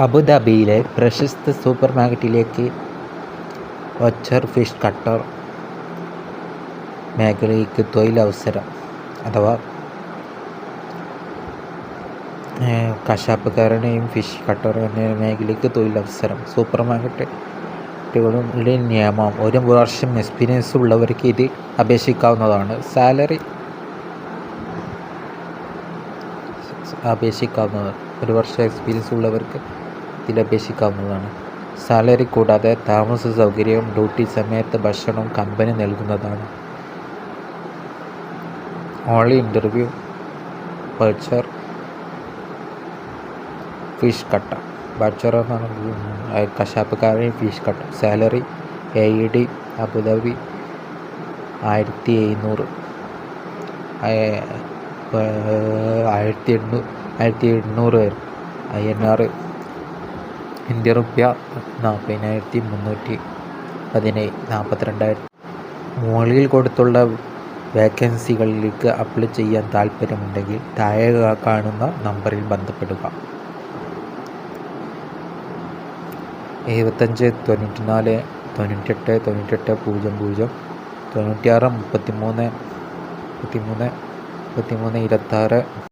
അബുദാബിയിലെ പ്രശസ്ത സൂപ്പർമാർക്കറ്റിലേക്ക് ഒച്ചർ fish cutter മേഖലയ്ക്ക് തൊഴിലവസരം അഥവാ കശാപ്പുകാരനെയും ഫിഷ് കട്ടർ എന്ന മേഖലയ്ക്ക് തൊഴിലവസരം. സൂപ്പർമാർക്കറ്റുകളുടെ നിയമം: 1 വർഷം എക്സ്പീരിയൻസ് ഉള്ളവർക്ക് ഇത് അപേക്ഷിക്കാവുന്നതാണ്. സാലറി 1 വർഷം എക്സ്പീരിയൻസ് ഉള്ളവർക്ക് ഇതിലപേക്ഷിക്കാവുന്നതാണ്. സാലറി കൂടാതെ താമസ സൗകര്യവും ഡ്യൂട്ടി സമയത്ത് ഭക്ഷണവും കമ്പനി നൽകുന്നതാണ്. Only interview. Butcher fish cutter. Butcher എന്നാണ് കശാപ്പുകാരൻ fish cutter. Salary AED Abu Dhabi 1700 1800 INR Indian rupee 40,342. മുകളിൽ കൊടുത്തുള്ള വേക്കൻസികളിലേക്ക് അപ്ലൈ ചെയ്യാൻ താൽപ്പര്യമുണ്ടെങ്കിൽ താഴെ കാണുന്ന നമ്പറിൽ ബന്ധപ്പെടുക. 75 94 98 98 00 96 33 33 26